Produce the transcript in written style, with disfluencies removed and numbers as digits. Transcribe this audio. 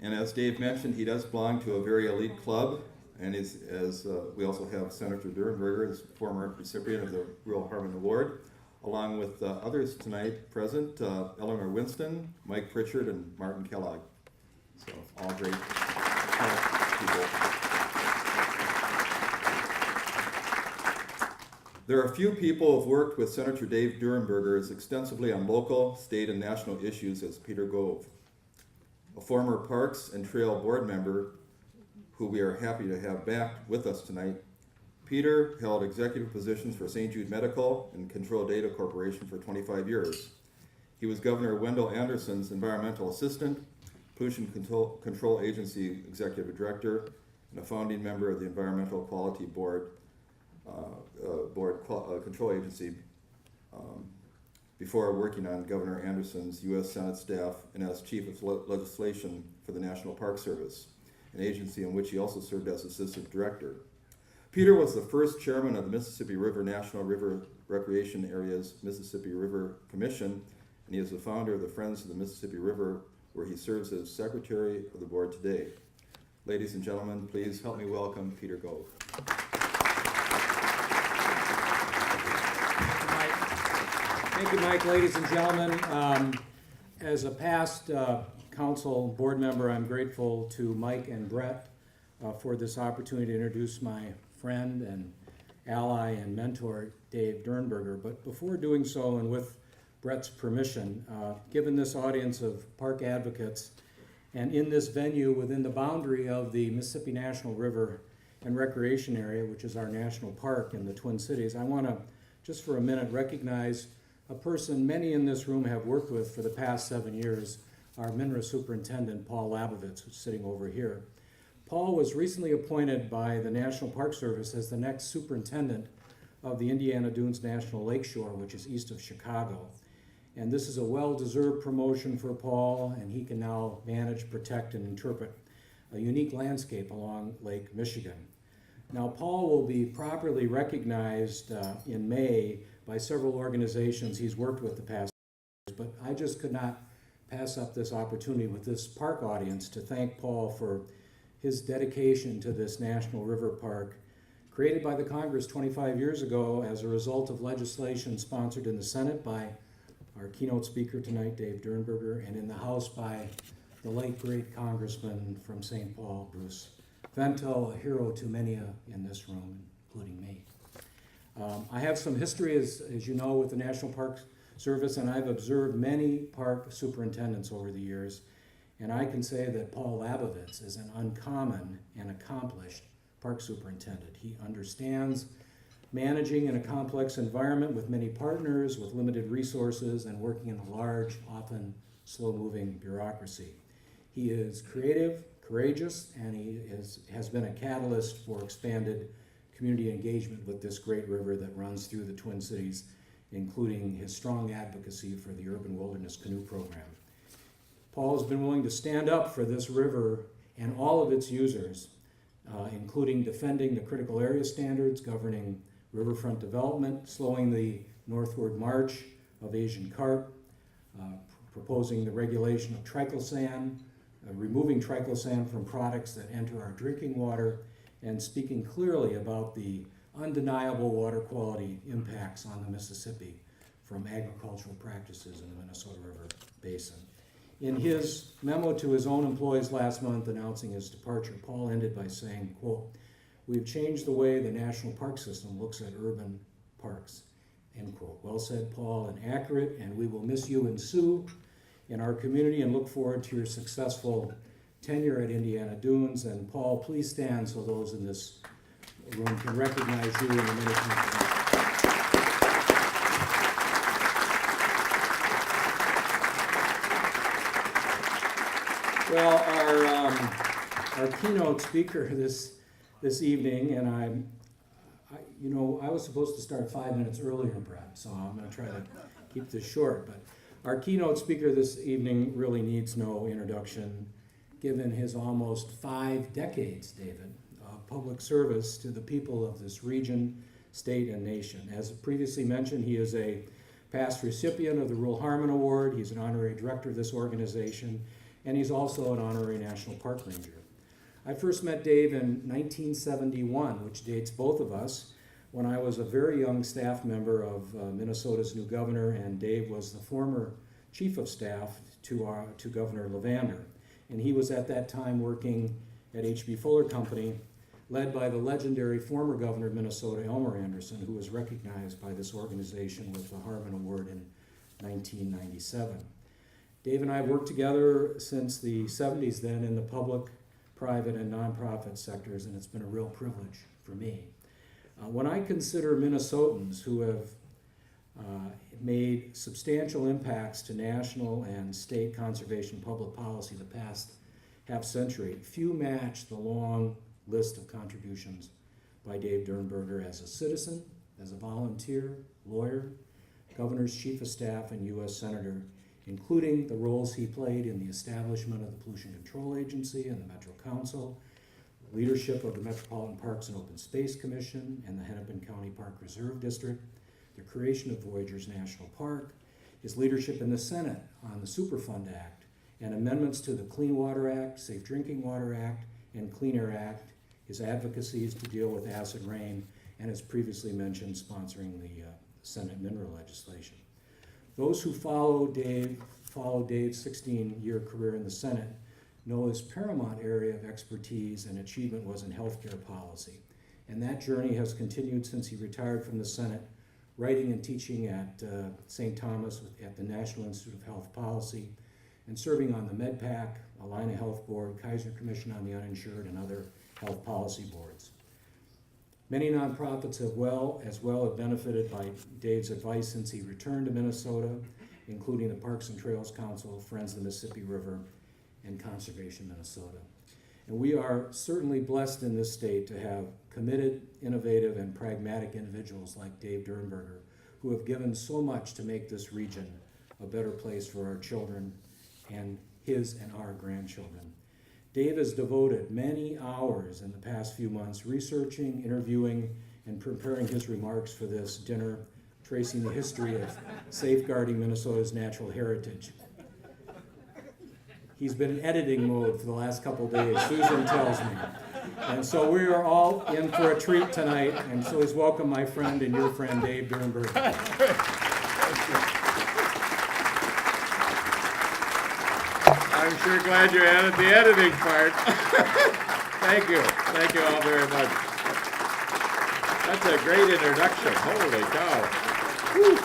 And as Dave mentioned, he does belong to a very elite club. And we also have Senator Durenberger, as former recipient of the Rural Harmon Award, along with others tonight present, Eleanor Winston, Mike Pritchard, and Martin Kellogg. So all great people. There are few people who have worked with Senator Dave Durenberger as extensively on local, state, and national issues as Peter Gove, a former Parks and Trail board member who we are happy to have back with us tonight. Peter held executive positions for St. Jude Medical and Control Data Corporation for 25 years. He was Governor Wendell Anderson's environmental assistant, Pollution Control Agency executive director, and a founding member of the Environmental Quality Board Control Agency before working on Governor Anderson's U.S. Senate staff and as chief of legislation for the National Park Service, an agency in which he also served as assistant director. Peter was the first chairman of the Mississippi River National River Recreation Area's Mississippi River Commission, and he is the founder of the Friends of the Mississippi River, where he serves as secretary of the board today. Ladies and gentlemen, please help me welcome Peter Gove. Thank you, Mike. Ladies and gentlemen, as a past council board member, I'm grateful to Mike and Brett for this opportunity to introduce my friend and ally and mentor, Dave Durenberger. But before doing so, and with Brett's permission, given this audience of park advocates, and in this venue within the boundary of the Mississippi National River and Recreation Area, which is our national park in the Twin Cities, I want to, just for a minute, recognize a person many in this room have worked with for the past 7 years, our MNRRA Superintendent, Paul Labovitz, who's sitting over here. Paul was recently appointed by the National Park Service as the next superintendent of the Indiana Dunes National Lakeshore, which is east of Chicago. And this is a well-deserved promotion for Paul, and he can now manage, protect, and interpret a unique landscape along Lake Michigan. Now, Paul will be properly recognized in May by several organizations he's worked with the past years, but I just could not pass up this opportunity with this park audience to thank Paul for his dedication to this National River Park, created by the Congress 25 years ago as a result of legislation sponsored in the Senate by our keynote speaker tonight, Dave Durenberger, and in the House by the late great Congressman from St. Paul, Bruce Vento, a hero to many in this room, including me. I have some history, as you know, with the National Park Service, and I've observed many park superintendents over the years, and I can say that Paul Labovitz is an uncommon and accomplished park superintendent. He understands managing in a complex environment with many partners, with limited resources, and working in a large, often slow-moving bureaucracy. He is creative, courageous, and he has been a catalyst for expanded community engagement with this great river that runs through the Twin Cities, including his strong advocacy for the Urban Wilderness Canoe Program. Paul has been willing to stand up for this river and all of its users, including defending the critical area standards governing riverfront development, slowing the northward march of Asian carp, proposing the regulation of triclosan, removing triclosan from products that enter our drinking water, and speaking clearly about the undeniable water quality impacts on the Mississippi from agricultural practices in the Minnesota River Basin. In his memo to his own employees last month announcing his departure, Paul ended by saying, quote, "We've changed the way the national park system looks at urban parks," end quote. Well said, Paul, and accurate, and we will miss you and Sue in our community and look forward to your successful tenure at Indiana Dunes. And Paul, please stand so those in this room can recognize you in the minute. Well, our keynote speaker this evening, and I was supposed to start 5 minutes earlier, Brett, so I'm going to try to keep this short. But our keynote speaker this evening really needs no introduction, given his almost 5 decades, David, of public service to the people of this region, state, and nation. As previously mentioned, he is a past recipient of the Rural Harmon Award. He's an honorary director of this organization. and he's also an honorary National Park Ranger. I first met Dave in 1971, which dates both of us, when I was a very young staff member of Minnesota's new governor, and Dave was the former chief of staff to Governor Levander. And he was at that time working at H.B. Fuller Company, led by the legendary former governor of Minnesota, Elmer Anderson, who was recognized by this organization with the Harmon Award in 1997. Dave and I have worked together since the 70s then in the public, private, and nonprofit sectors, and it's been a real privilege for me. When I consider Minnesotans who have made substantial impacts to national and state conservation public policy the past half century, few match the long list of contributions by Dave Durenberger as a citizen, as a volunteer, lawyer, governor's chief of staff, and U.S. senator, including the roles he played in the establishment of the Pollution Control Agency and the Metro Council, leadership of the Metropolitan Parks and Open Space Commission and the Hennepin County Park Reserve District, the creation of Voyageurs National Park, his leadership in the Senate on the Superfund Act, and amendments to the Clean Water Act, Safe Drinking Water Act, and Clean Air Act, his advocacies to deal with acid rain, and as previously mentioned, sponsoring the Senate MNRRA legislation. Those who follow Dave's 16-year career in the Senate know his paramount area of expertise and achievement was in healthcare policy. And that journey has continued since he retired from the Senate, writing and teaching at St. Thomas at the National Institute of Health Policy, and serving on the MedPAC, Allina Health Board, Kaiser Commission on the Uninsured, and other health policy boards. Many nonprofits have benefited by Dave's advice since he returned to Minnesota, including the Parks and Trails Council, Friends of the Mississippi River, and Conservation Minnesota. And we are certainly blessed in this state to have committed, innovative, and pragmatic individuals like Dave Durenberger, who have given so much to make this region a better place for our children and his and our grandchildren. Dave has devoted many hours in the past few months researching, interviewing, and preparing his remarks for this dinner, tracing the history of safeguarding Minnesota's natural heritage. He's been in editing mode for the last couple of days, Susan tells me. And so we are all in for a treat tonight, and so please welcome my friend and your friend, Dave Durenberger. I'm sure glad you added the editing part. Thank you all very much. That's a great introduction, holy cow. Whew.